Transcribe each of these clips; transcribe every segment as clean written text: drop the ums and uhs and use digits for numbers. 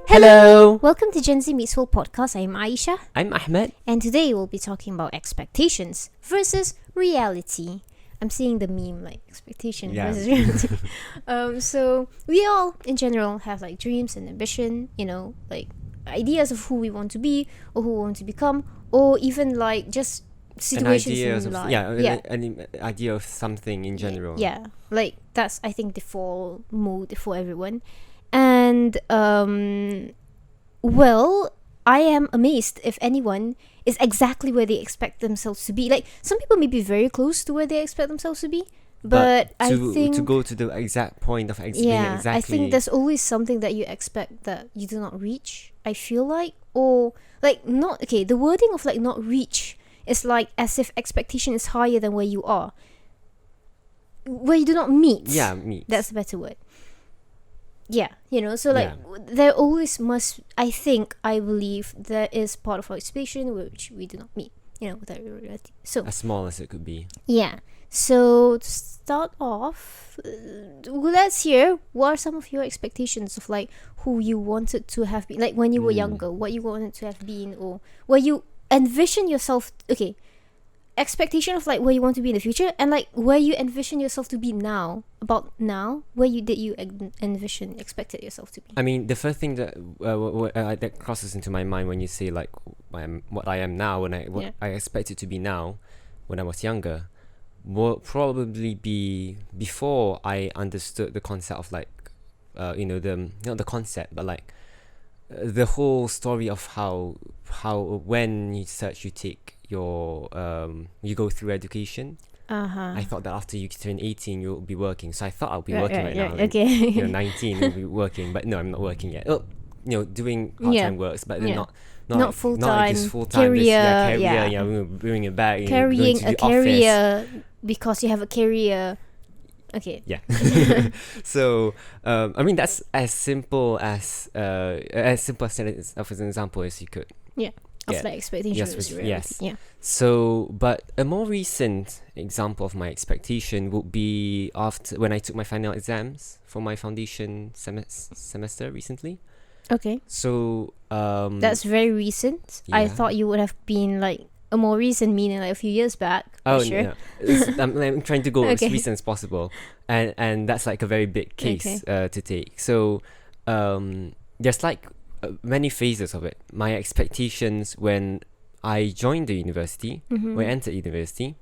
Hello! Welcome to Gen Z Meets World podcast. I'm Aeshah. I'm Ahmad. And today we'll be talking about expectations versus reality. I'm seeing the meme like expectation versus reality. So we all in general have like dreams and ambition, like ideas of who we want to be or who we want to become, or even like just situations in life. An idea of something in general. Yeah, like that's I think the default mode for everyone. And I am amazed if anyone is exactly where they expect themselves to be. Like some people may be very close to where they expect themselves to be, but I think to go to the exact point of being exactly. I think there's always something that you expect that you do not reach. I feel like, or like not okay. The wording of like not reach is like as if expectation is higher than where you are, where you do not meet. Yeah, meet. That's a better word. Yeah, so like there always must, I believe there is part of our expectation which we do not meet, with our reality. So as small as it could be. Yeah. So to start off, let's hear what are some of your expectations of like who you wanted to have been, like when you were younger, what you wanted to have been, or where you envision yourself. Okay, expectation of like where you want to be in the future, and like where you envision yourself to be now. About now, where you expected yourself to be. I mean, the first thing that that crosses into my mind when you say like what I am now, what I expected to be now, when I was younger, will probably be before I understood the concept of like, not the concept, but like the whole story of how when you take your you go through education. I thought that after you turn 18 you'll be working, so I thought I'll be working right now. Okay. 19 I'll be working, but no, I'm not working yet. Doing part-time works, but then not full-time, not just full-time career, bringing it back, carrying going to a career because you have a career. Okay. Yeah. So I mean that's as simple as an example as you could. Yeah. Of like expectations. Yes. Yeah. So, but a more recent example of my expectation would be after when I took my final exams for my foundation semester recently. Okay. So, that's very recent. Yeah. I thought you would have been like a more recent, meaning like a few years back. Oh, sure. Yeah. I'm trying to go as recent as possible, and that's like a very big case to take. So, there's like many phases of it. My expectations when I joined the university, when I entered university,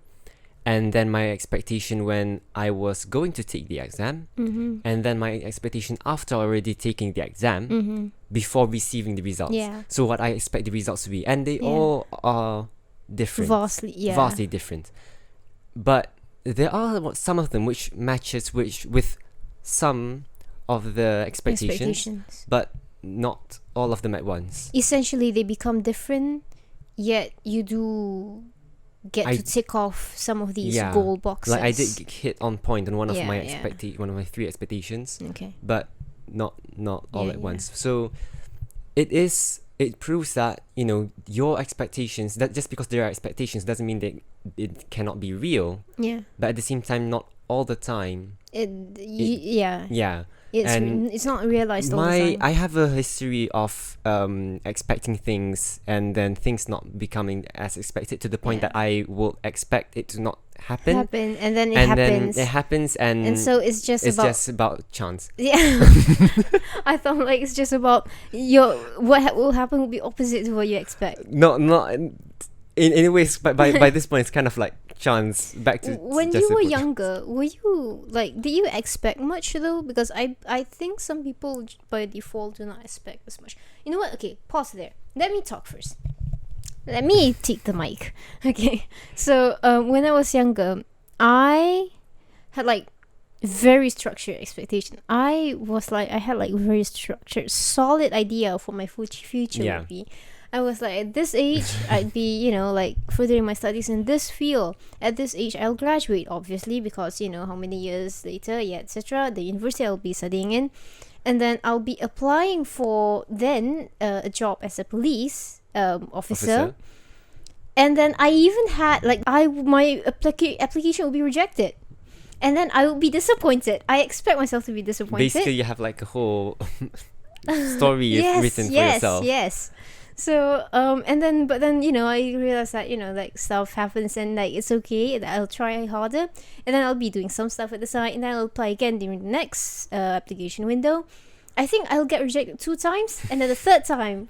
and then my expectation when I was going to take the exam, and then my expectation after already taking the exam, before receiving the results. Yeah. So what I expect the results to be, and they all are different, vastly different. But there are some of them which matches with some of the expectations. But not all of them at once. Essentially, they become different, yet you do get to tick off some of these goal boxes. Like I did hit on point on one of my one of my 3 expectations. Okay. But not all at once. So it proves that your expectations, that just because there are expectations doesn't mean that it cannot be real. Yeah. But at the same time, not all the time. Yeah. It's not realized all the time. I have a history of expecting things and then things not becoming as expected, to the point that I will expect it to not happen, and then it happens, and so it's just about chance. Yeah. I thought like it's just about what will happen will be opposite to what you expect. No, not in a way, but by this point it's kind of like chance back to when you were younger. Were you like, did you expect much though? Because I think some people by default do not expect as much. You know what? Okay, pause there. Let me talk first. Let me take the mic. Okay. So when I was younger, I had like very structured expectation. I had like very structured, solid idea of what my future would be. I was like, at this age, I'd be, like furthering my studies in this field. At this age, I'll graduate, obviously, because, how many years later, etc. The university I'll be studying in. And then I'll be applying for then a job as a police officer. And then I even had, like, my application will be rejected. and then I will be disappointed. I expect myself to be disappointed. Basically, you have like a whole story written for yourself. Yes. So but then I realized that like stuff happens, and like it's okay, that I'll try harder, and then I'll be doing some stuff at the side, and then I'll apply again during the next application window. I think I'll get rejected 2 times, and then the third time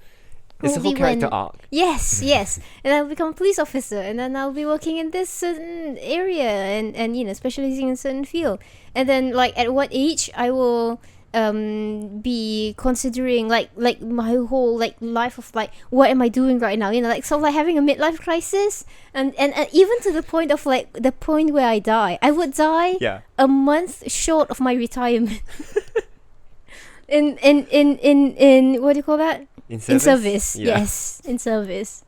It's a whole character arc. Yes, and I'll become a police officer, and then I'll be working in this certain area, and specializing in a certain field. And then like at what age I will be considering like my whole like life of like, what am I doing right now, like sort of like having a midlife crisis, and even to the point of like the point where I die. I would die a month short of my retirement. in what do you call that? In service. Yes, in service.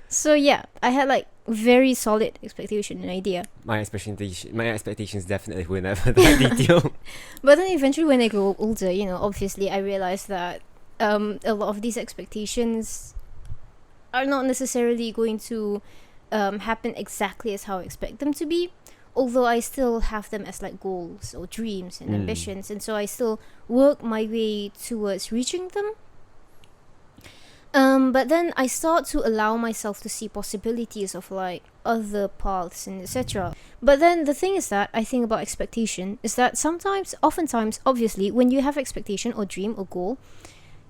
So yeah, I had like very solid expectation and idea. My expectations definitely were never that detailed. But then eventually, when I grow older, obviously I realized that a lot of these expectations are not necessarily going to happen exactly as how I expect them to be. Although I still have them as like goals or dreams and ambitions, and so I still work my way towards reaching them. But then I start to allow myself to see possibilities of like other paths and etc. But then the thing is that I think about expectation is that oftentimes, obviously, when you have expectation or dream or goal,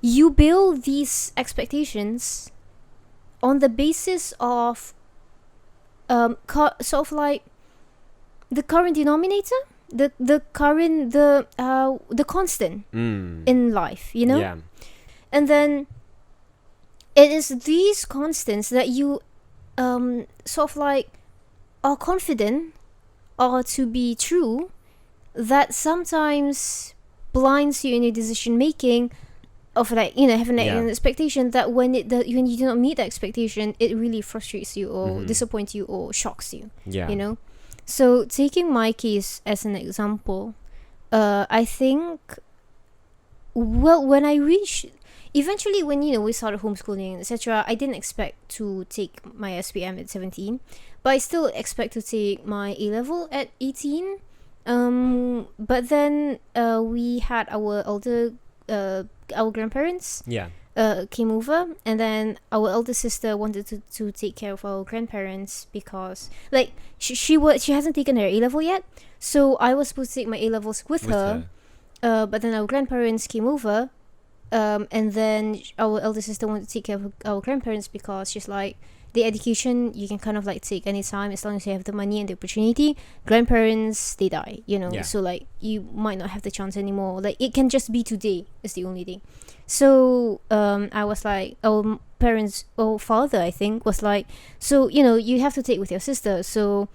you build these expectations on the basis of sort of like the current denominator, the constant in life, Yeah. And then it is these constants that you sort of like are confident or to be true, that sometimes blinds you in your decision making of like having an expectation that when you do not meet the expectation, it really frustrates you or disappoints you or shocks you. So taking my case as an example, I think, well, when I reached eventually, when we started homeschooling, etc., I didn't expect to take my SPM at 17, but I still expect to take my A level at 18. But then we had our our grandparents came over, and then our elder sister wanted to take care of our grandparents because like she hasn't taken her A level yet, so I was supposed to take my A levels with her. But then our grandparents came over. And then our elder sister wanted to take care of our grandparents because she's like, the education you can kind of like take anytime as long as you have the money and the opportunity. Grandparents, they die, so like you might not have the chance anymore. Like it can just be today is the only thing. So I was like, our father I think was like, so you have to take with your sister, so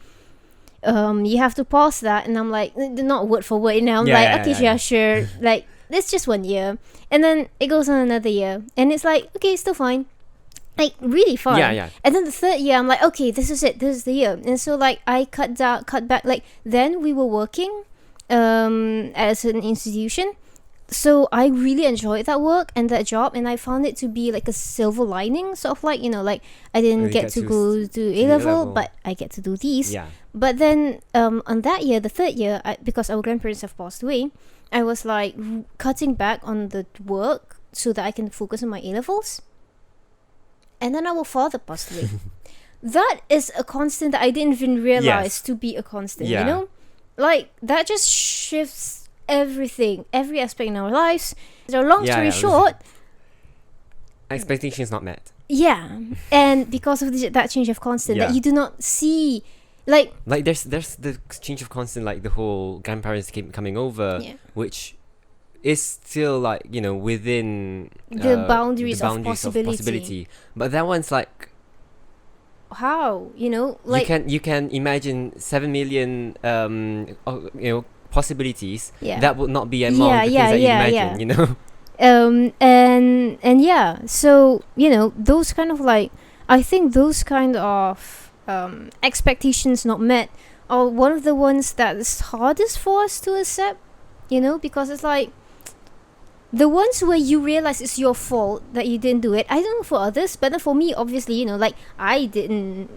you have to pause that. And I'm like, not word for word, I'm sure, like it's just 1 year, and then it goes on another year, and it's like, okay, still fine, like really fine. And then the 3rd year, I'm like, okay, this is it, this is the year. And so like I cut back. Like then we were working as an institution, so I really enjoyed that work and that job, and I found it to be like a silver lining, sort of like like I didn't get to go to A level, but I get to do these. But then on that year, the 3rd year, because our grandparents have passed away, I was like cutting back on the work so that I can focus on my A levels. And then our father passed away. That is a constant that I didn't even realize to be a constant, like that just shifts everything, every aspect in our lives. So long story short, expectations not met. And because of that change of constant that you do not see. Like there's the change of constant, like the whole grandparents coming over, which is still like within the boundaries of possibility. But that one's like, how like you can imagine 7 million possibilities that would not be among the things that you imagine. And so those kind of like, I think those kind of expectations not met are one of the ones that is hardest for us to accept, because it's like, the ones where you realize it's your fault that you didn't do it, I don't know for others, but then for me, obviously, like I didn't.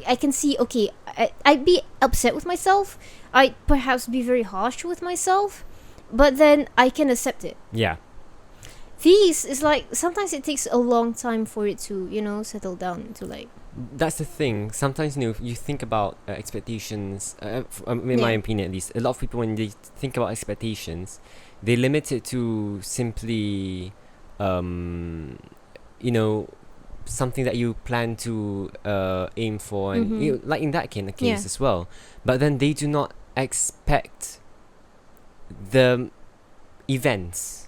I can see. Okay, I'd be upset with myself. I'd perhaps be very harsh with myself, but then I can accept it. Yeah. These is like sometimes it takes a long time for it to settle down to like. That's the thing. Sometimes you think about expectations. In my opinion, at least, a lot of people when they think about expectations, they limit it to simply, something that you plan to aim for, and like in that case as well. But then they do not expect the events.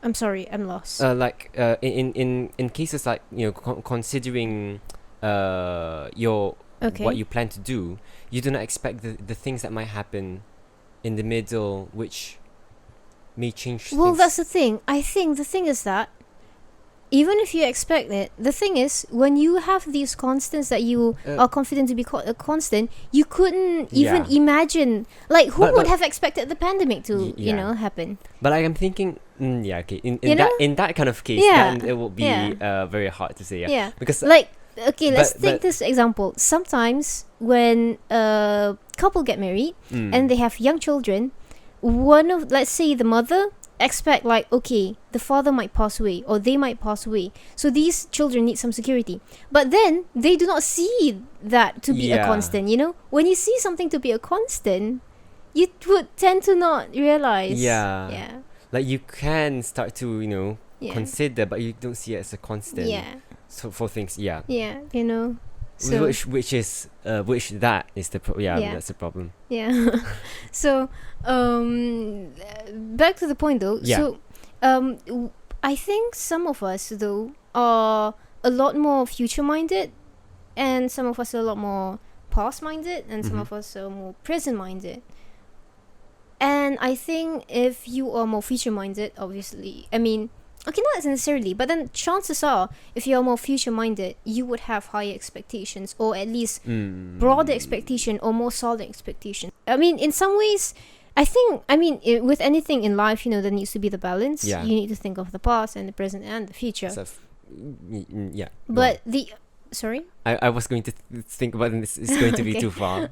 I'm sorry, I'm lost. In cases like considering your what you plan to do, you do not expect the things that might happen in the middle, which may change. Well, things. that's the thing. I think the thing is that even if you expect it, the thing is when you have these constants that you are confident to be constant, you couldn't even imagine. Like, who would have expected the pandemic to happen? But I'm thinking, in that kind of case, then it will be very hard to say. Yeah. Because let's take this example. Sometimes when a couple get married and they have young children, let's say the mother expect like, okay, the father might pass away or they might pass away, so these children need some security, but then they do not see that to be a constant. When you see something to be a constant, you would tend to not realize. Like you can start to consider, but you don't see it as a constant. So for things, So, which that is the that's the problem. So back to the point though. So I think some of us though are a lot more future minded, and some of us are a lot more past minded, and some of us are more present minded. And I think if you are more future minded, obviously, I mean, okay, not necessarily, but then chances are, if you're more future-minded, you would have higher expectations, or at least broader expectation, or more solid expectation. I mean, in some ways, with anything in life, there needs to be the balance. You need to think of the past and the present and the future. But sorry? I was going to think about this. It's going to be too far.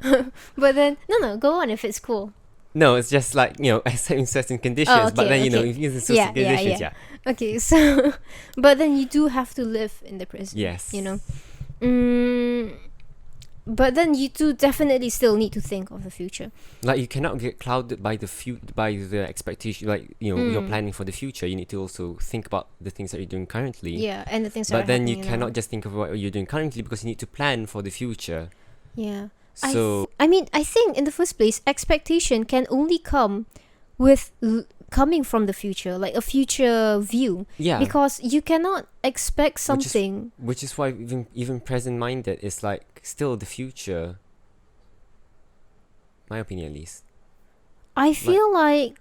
But then, no, go on if it's cool. No, it's just like, in certain conditions, but then, if you use certain conditions, Okay, so, but then you do have to live in the present. Yes. But then you do definitely still need to think of the future. Like, you cannot get clouded by the expectation, like, you're planning for the future. You need to also think about the things that you're doing currently. Yeah, and the things that are happening. But then you now. cannot just think of what you're doing currently, because you need to plan for the future. Yeah. So I think in the first place, expectation can only come with coming from the future, like a future view. Yeah. Because you cannot expect something. Which is why even present-minded is like still the future. My opinion, at least. I feel like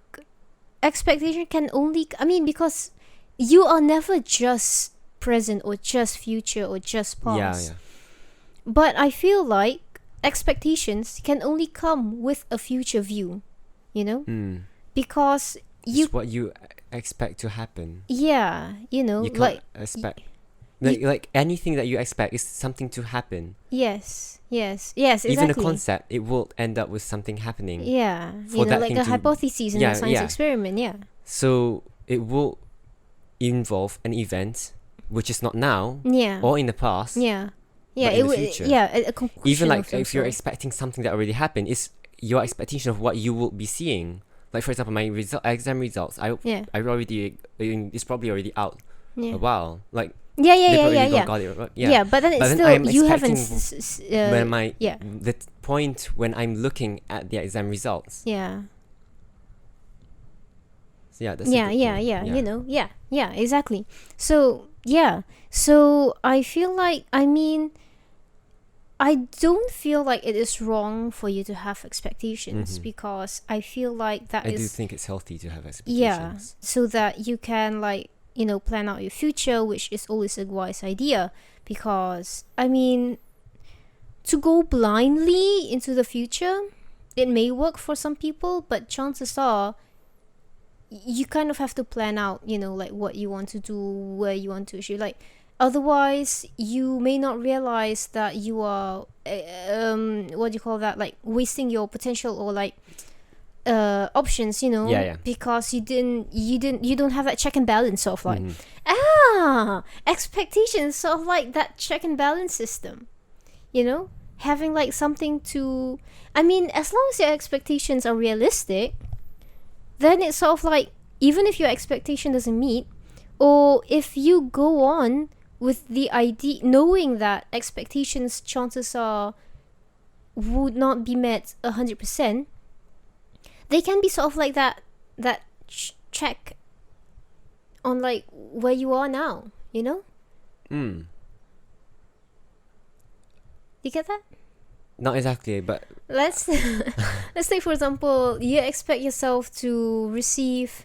expectation can only. Because you are never just present or just future or just past. Yeah. But I feel like expectations can only come with a future view, because it's what you expect to happen. Yeah, you can't expect like anything that you expect is something to happen. Yes, exactly. Even a concept, it will end up with something happening. Yeah, like a hypothesis in a science experiment. Yeah. So it will involve an event which is not now. Yeah. Or in the past. Yeah. Yeah, it would. A conclusion. Even like if you're expecting something that already happened, is your expectation of what you will be seeing. Like for example, my exam results. I already. It's probably already out a while. Like yeah. Got it, right? Yeah, but then it's still you haven't. The point when I'm looking at the exam results. Yeah. So yeah, that's yeah, exactly. So I feel like I don't feel like it is wrong for you to have expectations, because I feel like I do think it's healthy to have expectations. Yeah, so that you can plan out your future, which is always a wise idea, because to go blindly into the future, it may work for some people, but chances are you kind of have to plan out, like what you want to do, where you want to achieve. Like, otherwise, you may not realize that you are, what do you call that? Like wasting your potential, or like options, because you don't have that check and balance of like, expectations, sort of like that check and balance system, having like something to, I mean, as long as your expectations are realistic, then it's sort of like, even if your expectation doesn't meet, or if you go on with the idea knowing that expectations chances are would not be met 100%, they can be sort of like that check on like where you are now, You get that? Not exactly, but Let's take for example, you expect yourself to receive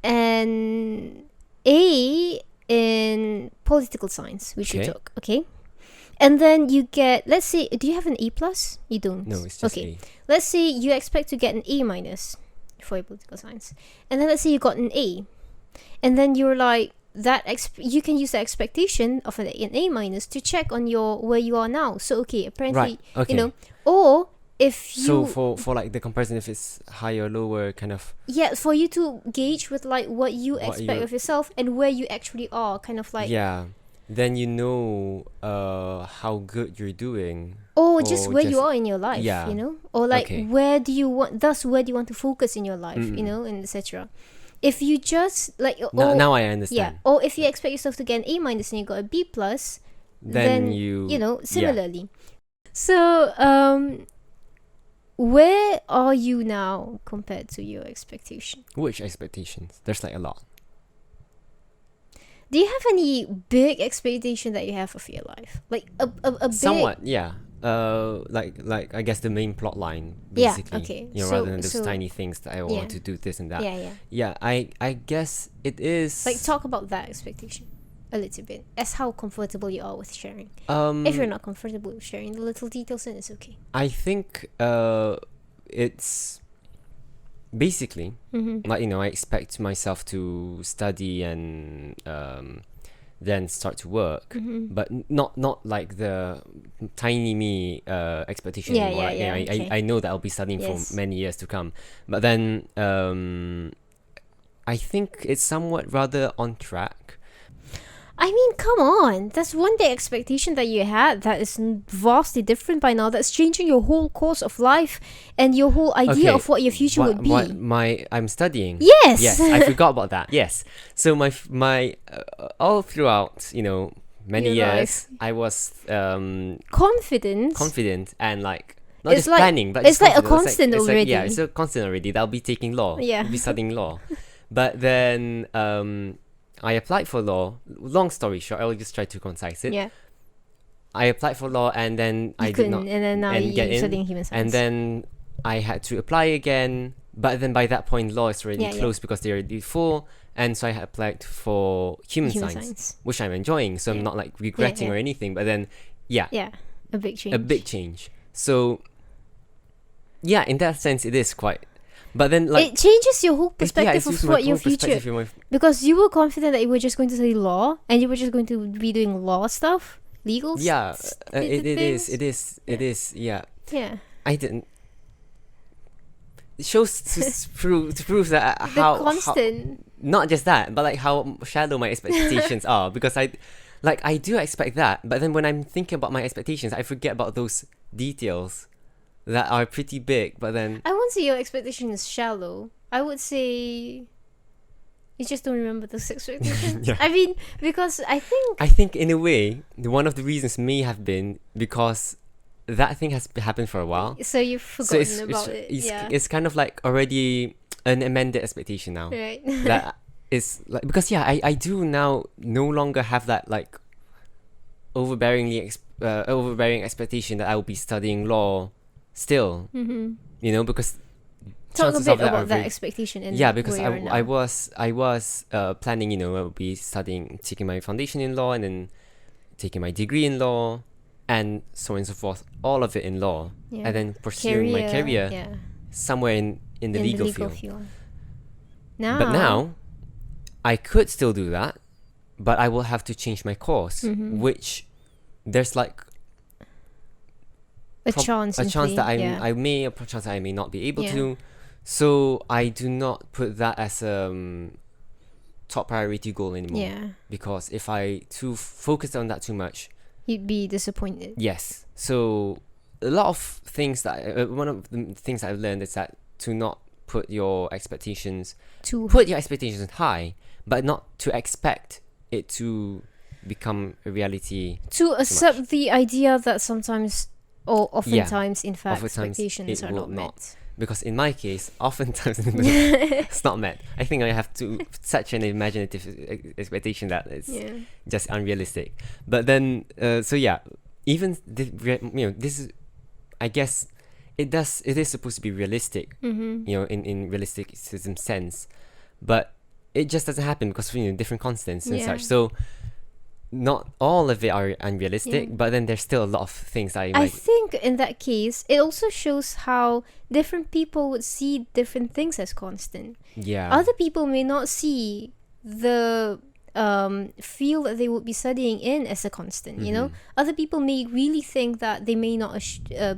an A in political science, which you Okay. took, okay? And then you get, let's say, do you have an A plus? You don't. no, it's just okay. Let's say you expect to get an A minus for your political science, and then let's say you got an A, and then you're like that. You can use the expectation of an A minus to check on where you are now. So okay, apparently, Right. Okay. or if you So for like the comparison, if it's higher or lower, kind of. yeah, for you to gauge with like what you What expect you- of yourself and where you actually are, kind of like, Yeah. Then you know how good you're doing. or just or where you just- are in your life, yeah. or like Okay. where do you want to focus in your life, and etc. If you just like, Now I yeah, understand. or if you expect yourself to get an A minus and you got a B plus, Then similarly. So where are you now compared to your expectation? Which expectations? There's like a lot. Do you have any big expectation that you have of your life, like a big? Somewhat, yeah. Like I guess the main plot line, Yeah, basically. okay. Rather than those So- tiny things that I yeah. want to do this and that. Yeah. Yeah, I guess it is. Like, talk about that expectation a little bit, as how comfortable you are with sharing. Um, If you're not comfortable with sharing the little details, then it's okay. I think it's basically like I expect myself to study and then start to work, but not like the tiny me expectation Yeah, anymore. yeah, Like, yeah, okay. I know that I'll be studying Yes. for many years to come, but then I think it's somewhat rather on track. I mean, come on. That's one day expectation that you had that is vastly different by now. That's changing your whole course of life and your whole idea Okay, of what your future would be. I'm studying. Yes. Yes, I forgot about that. Yes. So my all throughout, many Your years, I was Confidence. confident and like not It's just like- planning, but it's just like a confident. constant it's already. yeah, it's a constant already. That I'll be taking law. Yeah. I'll be studying law. But then I applied for law. Long story short, I'll just try to concise it. Yeah. I applied for law and then I did couldn't, not and then now and get you're in, studying human science. and then I had to apply again. But then by that point, law is already Yeah, yeah. closed because they're already full. And so I had applied for human science, which I'm enjoying. So Yeah. I'm not like regretting yeah. or anything. But then, yeah, Yeah, a big change. a big change. So, yeah, in that sense, it is quite. But then, like, it changes your whole perspective it's of just my what your whole perspective future, in my because you were confident that you were just going to study law and you were just going to be doing law stuff, legal. yeah, it is, things. it is, yeah. Yeah. I didn't. It shows to prove that The how constant. not just that, but like how shallow my expectations are, because I do expect that, but then when I'm thinking about my expectations, I forget about those details that are pretty big. But then I won't say your expectation is shallow. I would say you just don't remember those expectations. Yeah. I mean, because I think in a way one of the reasons may have been because that thing has happened for a while. so you've forgotten So about it. Yeah. it's kind of like already an amended expectation now. Right. That is like, because I do now no longer have that like overbearing expectation that I will be studying law still. Because Talk a chances bit of that are about that very, expectation. And yeah, because where you are I now. was planning, I will be taking my foundation in law and then taking my degree in law and so on and so forth, all of it in law, Yeah. and then pursuing my career Yeah. somewhere in the legal field. But now, I could still do that, but I will have to change my course, which there's like a chance that I may, a chance that I may not be able to. So I do not put that as a top priority goal anymore. Yeah. Because if I too focus on that too much, you'd be disappointed. Yes. So a lot of things that one of the things that I've learned is that to not put your expectations high, but not to expect it to become a reality. To accept the idea that sometimes or oftentimes, in fact, expectations are not met. Because in my case, oftentimes it's not met. I think I have to such an imaginative expectation that it's just unrealistic. But then, even this is, I guess, it is supposed to be realistic, in realisticism sense, but it just doesn't happen because of different constants and such. So not all of it are unrealistic, but then there's still a lot of things I think in that case it also shows how different people would see different things as constant. Other people may not see the field that they would be studying in as a constant. Other people may really think that they may not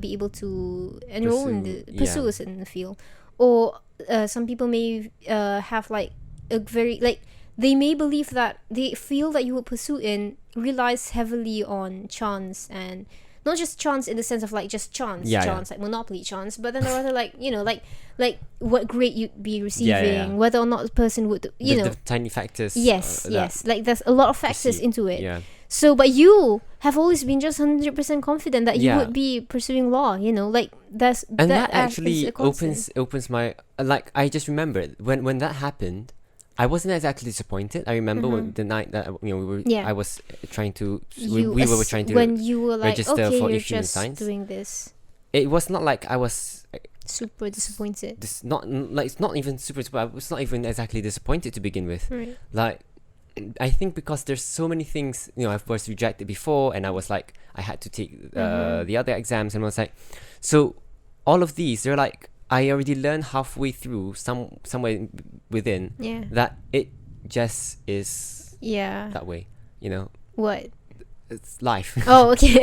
be able to enroll pursue a certain field, or some people may have like a very they may believe that the field that you would pursue in relies heavily on chance, and not just chance in the sense of like just chance, like Monopoly chance, but then rather like like what grade you'd be receiving, whether or not the person would the tiny factors. Yes, like there's a lot of factors into it. So, but you have always been just 100% confident that you would be pursuing law. Like that actually opens my I just remembered when that happened. I wasn't exactly disappointed. I remember when the night that I was trying to we were trying to when you were like, register okay, for you're human just science. doing this. It was not like I was super disappointed. It's not even super. I was not even exactly disappointed to begin with. Right. Like, I think because there's so many things I was rejected before, and I was like I had to take the other exams, and I was like, so all of these they're like. I already learned halfway through somewhere within that it just is that way, What? It's life. Oh, okay.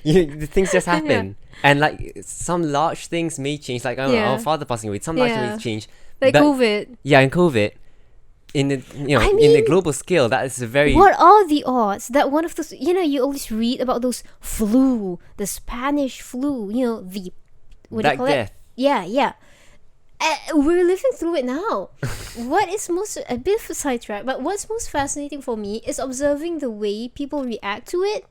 The things just happen, and like some large things may change. Like our father passing away, some large things change. Like COVID. Yeah, and COVID. In the in the global scale, that is a very. What are the odds that one of those? You always read about those flu, the Spanish flu. The what do you call it? Yeah. We're living through it now. What is a bit of a sidetrack, but what's most fascinating for me is observing the way people react to it.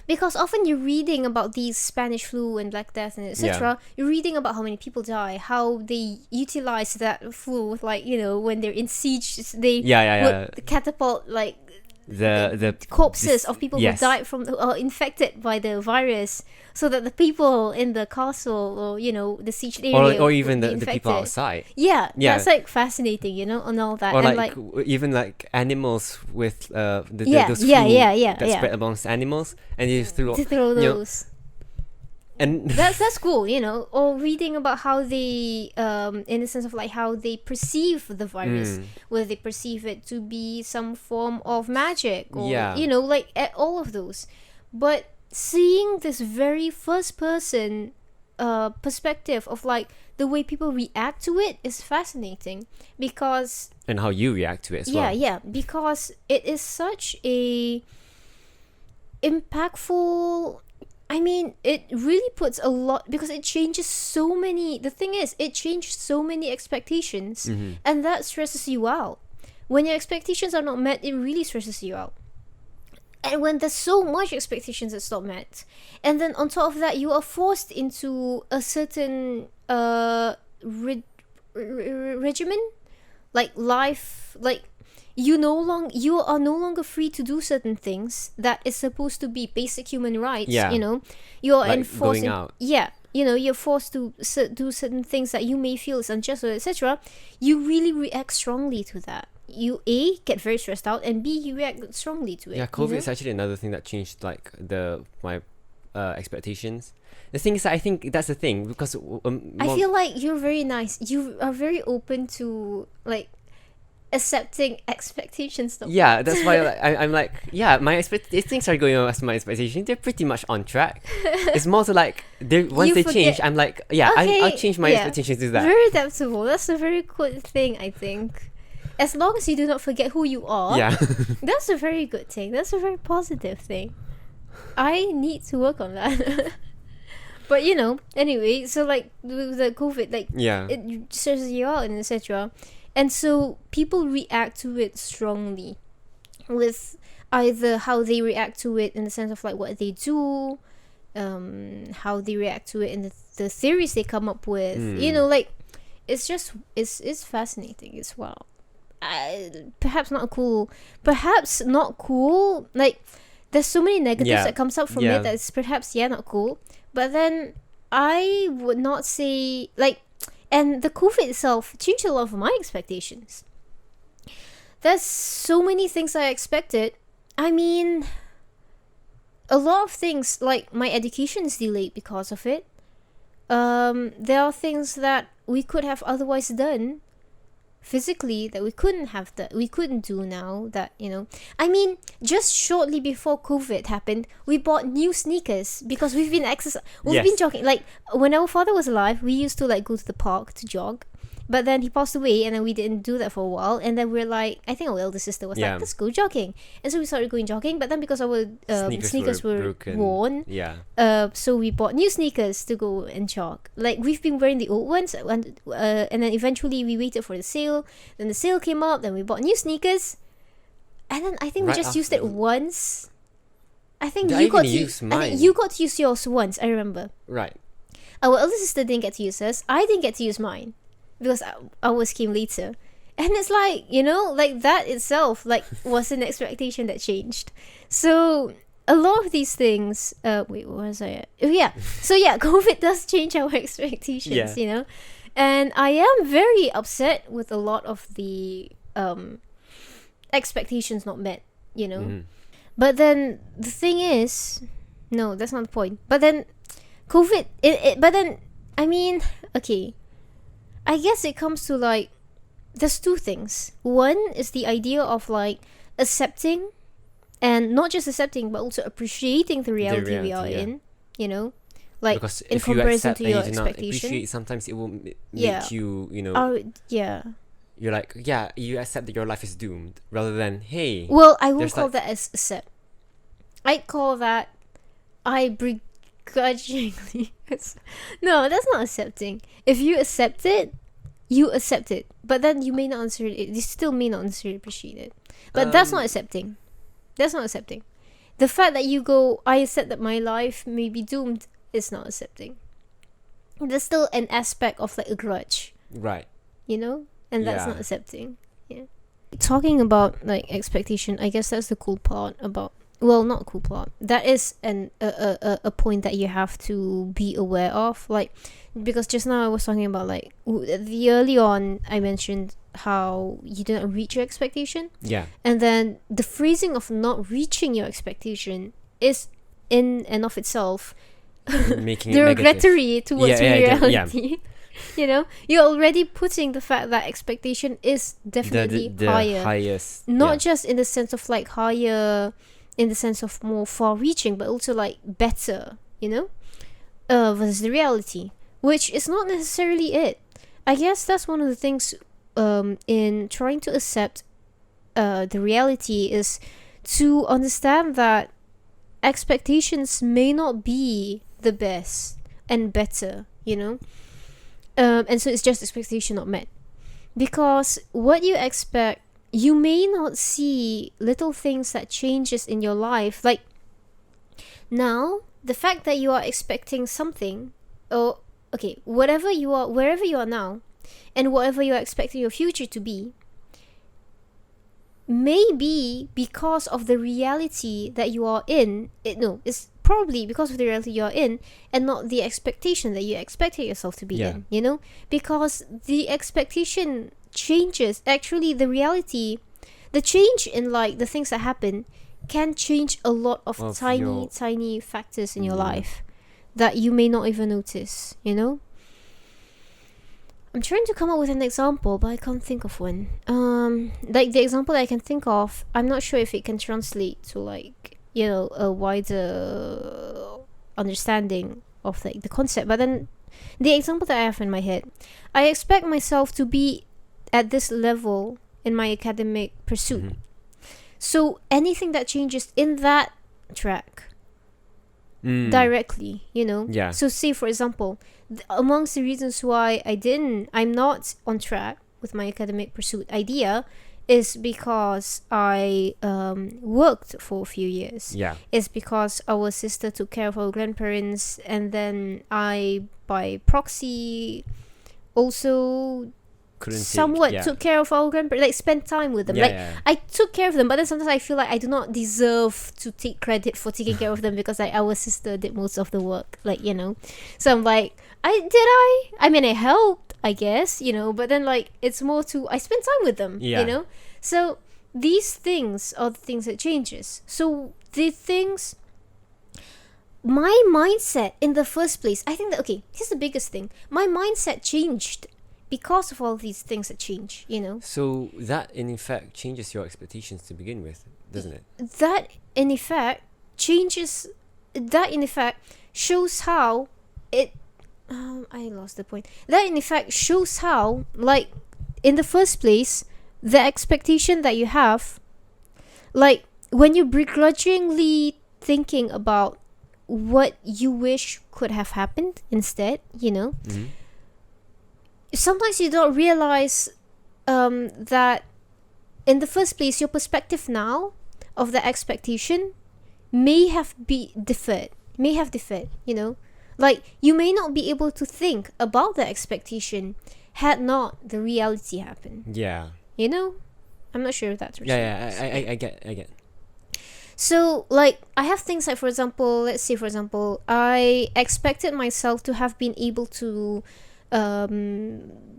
Because often you're reading about these Spanish flu and Black Death and etc. You're reading about how many people die, how they utilize that flu with when they're in siege, they would catapult the corpses of people who died from infected by the virus, so that the people in the castle or the siege area or even the people outside. That's like fascinating, and all that. Or and even like animals with those flu that spread amongst animals, and you throw those. And that's cool, or reading about how they in the sense of like how they perceive the virus, whether they perceive it to be some form of magic or all of those. But seeing this very first person perspective of like the way people react to it is fascinating, because and how you react to it as well. Because it is such a impactful. I mean, it really puts a lot, because it changes so many. The thing is, it changed so many expectations, and that stresses you out. When your expectations are not met, it really stresses you out. And when there's so much expectations that's not met, and then on top of that, you are forced into a certain regimen, like life, like. You are no longer free to do certain things that is supposed to be basic human rights. You're like enforced. Going out. You're forced to do certain things that you may feel is unjust, etc. You really react strongly to that. You get very stressed out, and B, you react strongly to it. Yeah, COVID is actually another thing that changed like my expectations. The thing is that I think that's the thing, because I feel like you're very nice. You are very open to like accepting expectations. Yeah, that's why I'm like, yeah, if things are going on as my expectations, they're pretty much on track. It's more to like, once they change, I'm like, yeah, okay, I'll change my expectations to that. Very adaptable. That's a very good thing, I think. As long as you do not forget who you are, yeah, that's a very good thing. That's a very positive thing. I need to work on that. But anyway, so like with the COVID, like it stresses you out and etc. And so people react to it strongly, with either how they react to it in the sense of like what they do, how they react to it in the theories they come up with. Like it's fascinating as well. Perhaps not cool. Like there's so many negatives that comes out from it that it's perhaps not cool. But then I would not say like, and the COVID itself changed a lot of my expectations. There's so many things I expected. I mean, a lot of things, like my education is delayed because of it. There are things that we could have otherwise done physically that we couldn't do now, that I mean, just shortly before COVID happened, we bought new sneakers because we've been been jogging. Like when our father was alive, we used to like go to the park to jog, but then he passed away and then we didn't do that for a while, and then we're like, I think our elder sister was like, let's go jogging, and so we started going jogging. But then because our sneakers were worn, so we bought new sneakers to go and jog. Like we've been wearing the old ones, and then eventually we waited for the sale, then the sale came up, then we bought new sneakers, and then I think we just used it once. I think you got to use yours once, I remember. Right. Our elder sister didn't get to use hers. I didn't get to use mine because ours came later. And it's like, like that itself like was an expectation that changed. So a lot of these things, wait, what was I at? Oh yeah. So yeah, COVID does change our expectations, And I am very upset with a lot of the expectations not met, But then the thing is, no, that's not the point. But then COVID, but then, I mean, okay, I guess it comes to like, there's two things. One is the idea of like accepting, and not just accepting, but also appreciating the reality we are in, like because in comparison to your expectation. Sometimes it will make you, you're like, you accept that your life is doomed, rather than, hey. Well, I won't call that as accept. I'd call that I begrudgingly. No, that's not accepting. If you accept it, you accept it. But then you may not necessarily, you still may not necessarily appreciate it. But that's not accepting. That's not accepting. The fact that you go, I accept that my life may be doomed, is not accepting. There's still an aspect of like a grudge. Right. And that's not accepting. Yeah. Talking about like expectation, I guess that's the cool part about, well, not cool part. That is a point that you have to be aware of, like, because just now I was talking about like the early on I mentioned how you didn't reach your expectation. Yeah. And then the phrasing of not reaching your expectation is in and of itself making derogatory towards reality. You're already putting the fact that expectation is definitely the higher, highest, not just in the sense of like higher in the sense of more far-reaching, but also like better, versus the reality, which is not necessarily it. I guess that's one of the things in trying to accept the reality, is to understand that expectations may not be the best and better, and so it's just expectation not met, because what you expect, you may not see little things that changes in your life. Like now, the fact that you are expecting something, or wherever you are now, and whatever you are expecting your future to be, may be because of the reality that you are in. It's probably because of the reality you are in, and not the expectation that you expected yourself to be in, because the expectation changes. Actually, the reality, the change in like the things that happen can change a lot of tiny factors in your life that you may not even notice, you know? I'm trying to come up with an example, but I can't think of one. Like the example that I can think of, I'm not sure if it can translate to like, you know, a wider understanding of like the concept. But then the example that I have in my head, I expect myself to be at this level in my academic pursuit. Mhm. So anything that changes in that track directly, you know? Yeah. So say for example, amongst the reasons why I'm not on track with my academic pursuit idea is because I worked for a few years. Yeah. It's because our sister took care of our grandparents, and then I, by proxy, also took care of our grandparents, like spent time with them. I took care of them, but then sometimes I feel like I do not deserve to take credit for taking care of them because like our sister did most of the work, like, you know. So I'm like, I mean, I helped, I guess, you know, but then like it's more to I spent time with them, you know. So these things are the things that changes. So the things, my mindset in the first place, I think that, okay, here's the biggest thing, my mindset changed because of all these things that change, you know. So that in effect changes your expectations to begin with, doesn't it? That in effect shows how it I lost the point. That in effect shows how, like, in the first place, the expectation that you have, like, when you're begrudgingly thinking about what you wish could have happened instead, you know, sometimes you don't realize that in the first place your perspective now of the expectation may have differed, you know. Like, you may not be able to think about the expectation had not the reality happened. Yeah. You know? I'm not sure if that's I get. So, like, I have things like, for example, let's say, for example, I expected myself to have been able to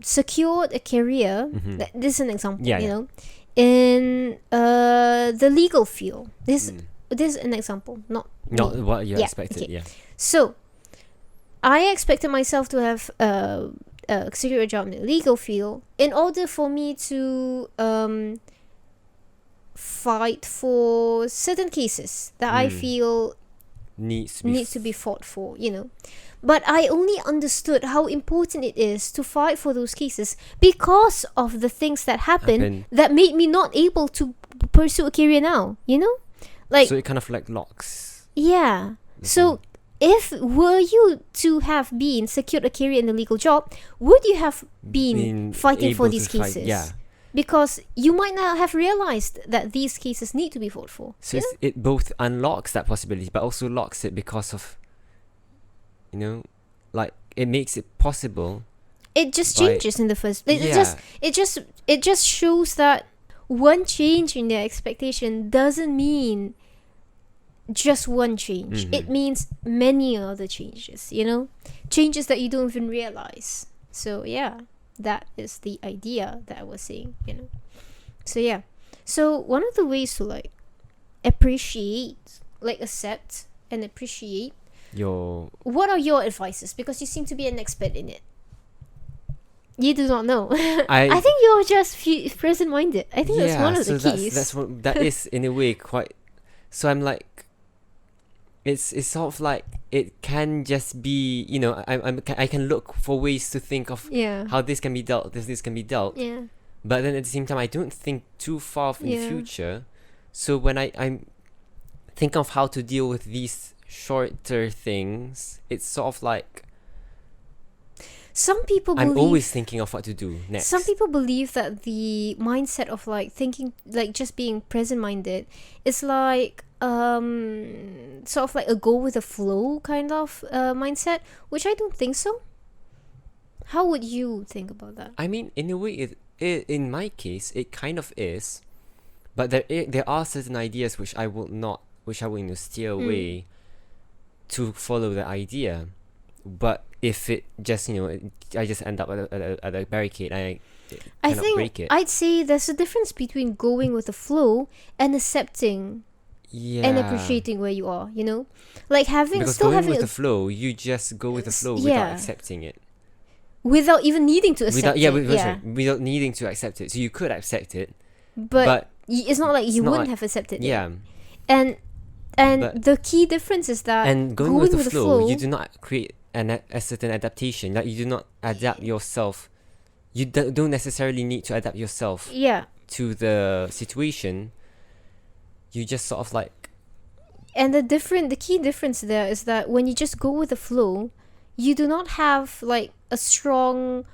secured a career. This is an example, you know, in the legal field. This is an example, not what you expected. Okay. So I expected myself to have secured a job in the legal field in order for me to fight for certain cases that I feel needs to be fought for, you know. But I only understood how important it is to fight for those cases because of the things that happened that made me not able to pursue a career now, you know? Like, so it kind of like locks. Yeah. So if were you to have been secured a career in a legal job, would you have been fighting for these cases? Yeah. Because you might not have realized that these cases need to be fought for. So it both unlocks that possibility, but also locks it because of, you know, like, it makes it possible. It just changes in the first. It just shows that one change in their expectation doesn't mean just one change. It means many other changes, you know, changes that you don't even realize. So yeah, that is the idea that I was saying, you know. So yeah, so one of the ways to like appreciate, like accept and appreciate what are your advices, because you seem to be an expert in it. You do not know. I think you're just present-minded. I think that's one of the keys. That is in a way quite. So I'm like, it's sort of like it can just be, you know, I can look for ways to think of how this can be dealt, this can be dealt. Yeah. But then at the same time, I don't think too far in the future. So when I'm thinking of how to deal with these shorter things, it's sort of like, some people believe, I'm always thinking of what to do next. Some people believe that the mindset of like thinking, like just being present-minded, is like sort of like a go with the flow kind of mindset, which I don't think so. How would you think about that? I mean, in a way, it in my case, it kind of is, but there are certain ideas which I will steer away to follow the idea. But if it just, you know, I just end up at a barricade, I cannot break it. I'd say there's a difference between going with the flow and accepting and appreciating where you are, you know, like having because still going having with the flow, you just go with the flow without yeah, accepting it. without even needing to accept Without needing to accept it. So you could accept it, but it's not like it's you not wouldn't like- have accepted it. yeah. And But- the key difference is that And going with the flow, you do not create a certain adaptation. Like you do not adapt yourself. You don't necessarily need to adapt yourself yeah, to the situation. You just sort of like and the key difference there is that when you just go with the flow, you do not have like a strong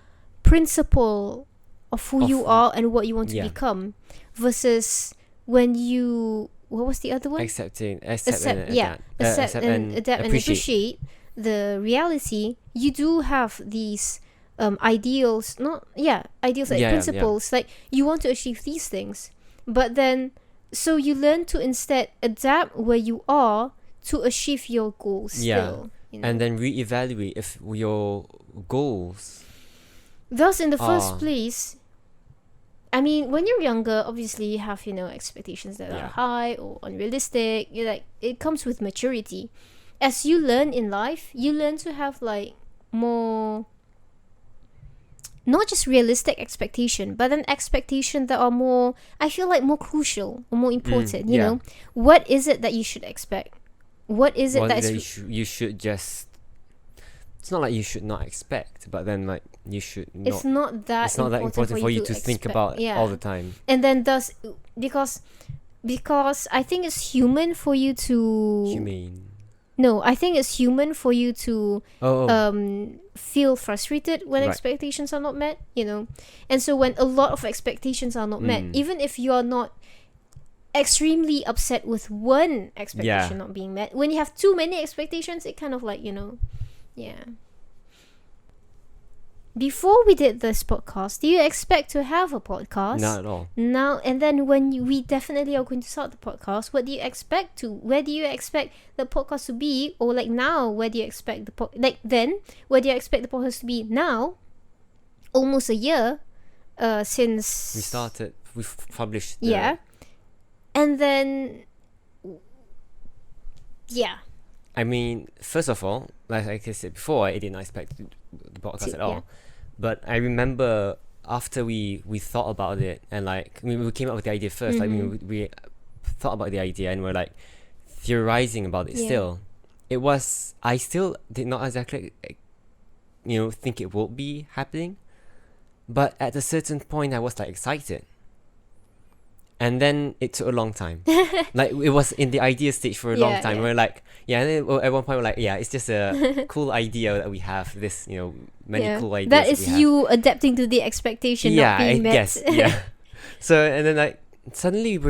principle of who you are and what you want to become, versus when you, what was the other one? accept and adapt and appreciate the reality. You do have these ideals, principles, like you want to achieve these things, but then so you learn to instead adapt where you are to achieve your goals still, you know? And then reevaluate if your goals. Thus, in the first place, I mean, when you're younger, obviously you have, you know, expectations that are high or unrealistic. You like, it comes with maturity. As you learn in life, you learn to have like more, not just realistic expectation, but an expectation that are more, I feel like, more crucial or more important. You know, what is it that you should expect? What is it that you should just? It's not like you should not expect, but then like you should not. It's not that important for you to think about all the time. And then thus, because I think it's human for you to. Humane. No, I think it's human for you to feel frustrated when expectations are not met, you know. And so when a lot of expectations are not met, even if you are not extremely upset with one expectation not being met, when you have too many expectations, it kind of like, you know, Before we did this podcast, do you expect to have a podcast? Not at all. Now, and then when we definitely are going to start the podcast, what do you expect to? Where do you expect the podcast to be? Or like now, where do you expect where do you expect the podcast to be now? Almost a year, since we started. We've published. And then, I mean, first of all, like I said before, I didn't expect the podcast at all. But I remember after we thought about it, and like we came up with the idea first. Like we thought about the idea and we're like theorizing about it. Still, it was, I still did not exactly think it would be happening, but at a certain point I was like excited. And then it took a long time. Like it was in the idea stage for a long time. We're like, and then at one point we're like, it's just a cool idea that we have. This, many cool ideas. That is you adapting to the expectation not being met. I guess. So and then like suddenly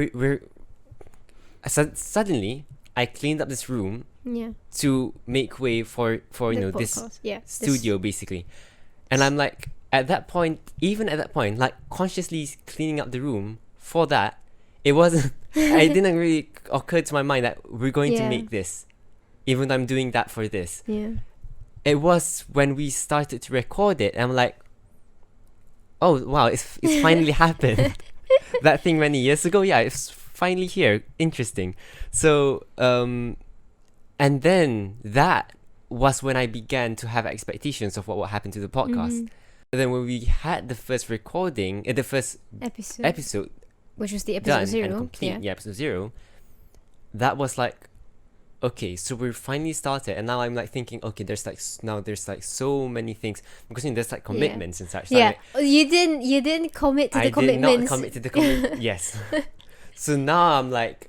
suddenly I cleaned up this room. To make way for this studio basically, and I'm like even at that point, like consciously cleaning up the room. For that, it wasn't. It didn't really occur to my mind that we're going to make this, even though I'm doing that for this. It was when we started to record it, and I'm like, oh wow, it's finally happened. That thing many years ago, it's finally here. Interesting. So and then that was when I began to have expectations of what would happen to the podcast. Then when we had the first recording, the first episode. Which was the episode 0. Episode 0. That was like, okay, so we're finally started, and now I'm like thinking, okay, there's like so many things, because there's like commitments and such. Yeah, like, you didn't commit to the commitments. I did not commit to the commitments. Yes. So now I'm like,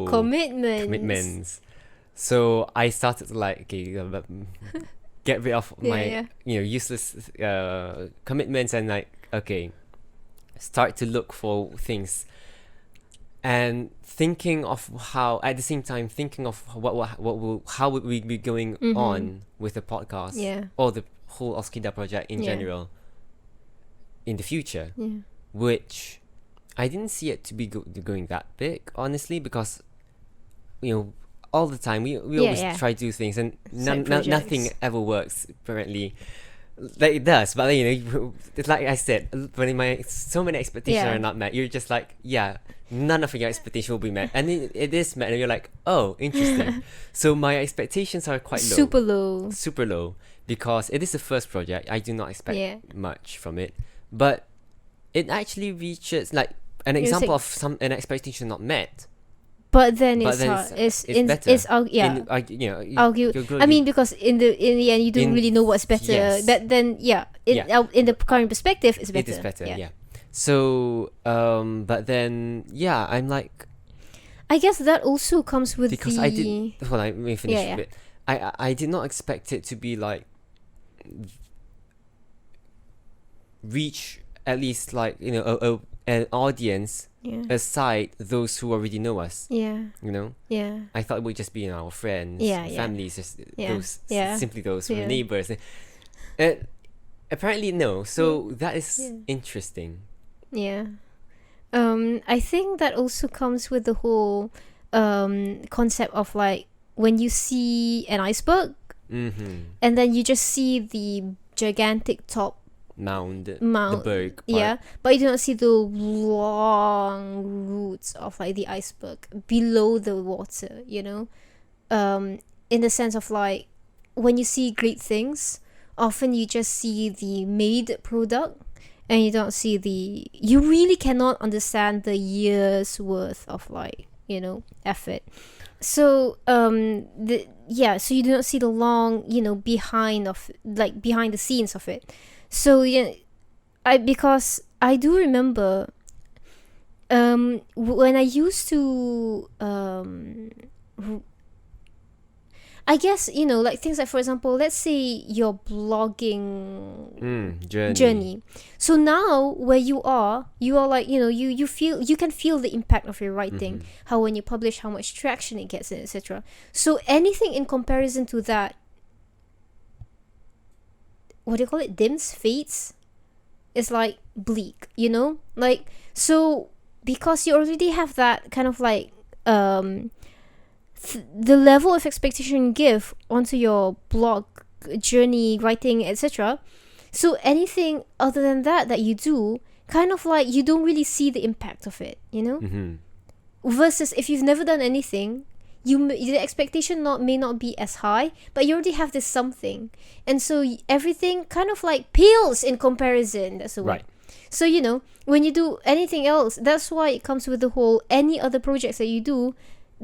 commitments. So I started to like, okay, get rid of my useless commitments, and like, okay, start to look for things, and thinking of how at the same time thinking of how would we be going on with the podcast or the whole Oskida project in general in the future, which I didn't see it to be going that big, honestly, because all the time we always try to do things, and nothing ever works apparently. like it does, but it's like I said, when so many expectations Yeah. are not met, you're just like, yeah, none of your expectations will be met, and it is met, and you're like, oh, interesting. So my expectations are quite low, super low, because it is the first project. I do not expect much from it, but it actually reaches like an example of an expectation not met. But then it's better. I mean, because in the end, you don't really know what's better. Yes. But then, in the current perspective, it's better. It is better, yeah. So, but then, I'm like, I guess that also comes with because I did. Well, let me finish a bit. I did not expect it to be like reach at least like an audience. Yeah. Aside those who already know us, Yeah. I thought it would just be our friends, families, just those, simply those who are neighbors. Apparently, no. So that is interesting. Yeah. I think that also comes with the whole concept of like when you see an iceberg, and then you just see the gigantic top. Mound, the berg part. But you do not see the long roots of like the iceberg below the water, in the sense of like when you see great things, often you just see the made product, and you don't see you really cannot understand the years worth of like effort. So so you do not see the long behind the scenes of it. So because I do remember when I used to I guess like things like, for example, let's say your blogging journey. So now where you are like you can feel the impact of your writing, how when you publish, how much traction it gets, etc. So anything in comparison to that, what do you call it, dims, fades, is like bleak, like, so because you already have that kind of like the level of expectation you give onto your blog journey, writing, etc. So anything other than that you do, kind of like you don't really see the impact of it, versus if you've never done anything, the expectation may not be as high, but you already have this something, and so everything kind of like pales in comparison. That's the word. Right. So when you do anything else, that's why it comes with the whole any other projects that you do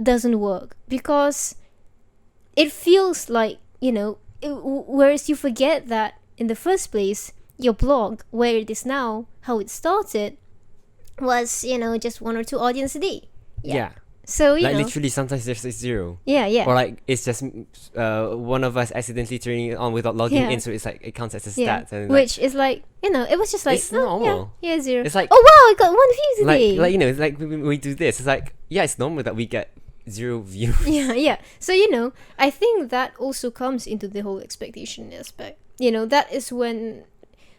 doesn't work, because it feels like whereas you forget that in the first place your blog, where it is now, how it started was just 1 or 2 audience a day. Yeah. So like literally sometimes there's 0. Yeah. Or like it's just one of us accidentally turning it on without logging in, so it's like it counts as a stat. And which is like it was just like it's normal. 0. It's like, oh wow, I got 1 view today. Like it's like we do this. It's like it's normal that we get 0 views. Yeah. So I think that also comes into the whole expectation aspect. That is when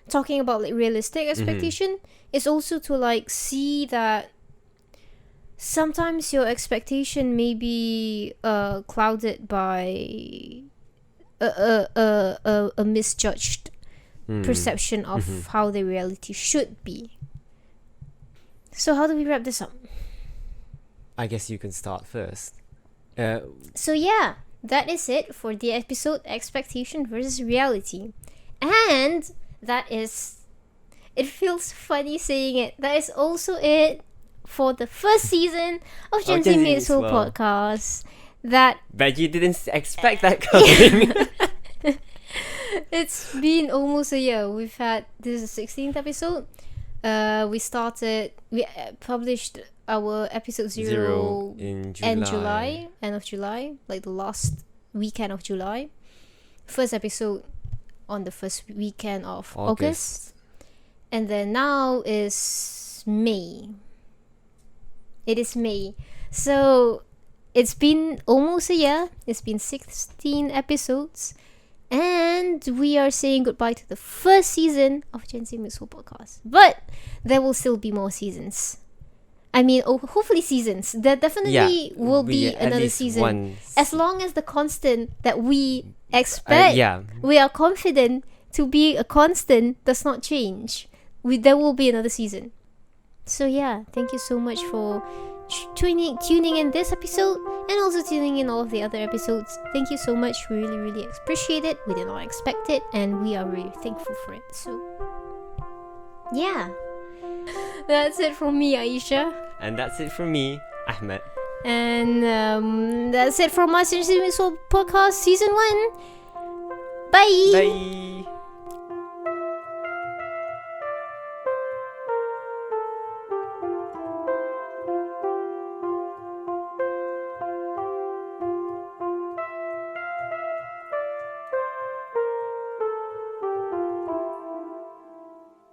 talking about like realistic expectation is also to like see that sometimes your expectation may be clouded by a misjudged perception of how the reality should be. So how do we wrap this up? I guess you can start first. So that is it for the episode Expectation versus Reality. And that is, it feels funny saying it, that is also it for the first season of Gen Z Meets World podcast. But you didn't expect that coming. It's been almost a year. This is the 16th episode. We published our episode 0 in July, end of July, like the last weekend of July. First episode on the first weekend of August. And then now is May. It is May. So it's been almost a year. It's been 16 episodes. And we are saying goodbye to the first season of Gen Z Meets World podcast. But there will still be more seasons. I mean, hopefully seasons. There definitely will be another season. As long as the constant that we expect, we are confident to be a constant does not change. There will be another season. So yeah, thank you so much for tuning in this episode and also tuning in all of the other episodes. Thank you so much. We really, really appreciate it. We did not expect it, and we are really thankful for it. So yeah, that's it from me, Aisha. And that's it from me, Ahmed. And that's it from us in Podcast Season 1. Bye! Bye!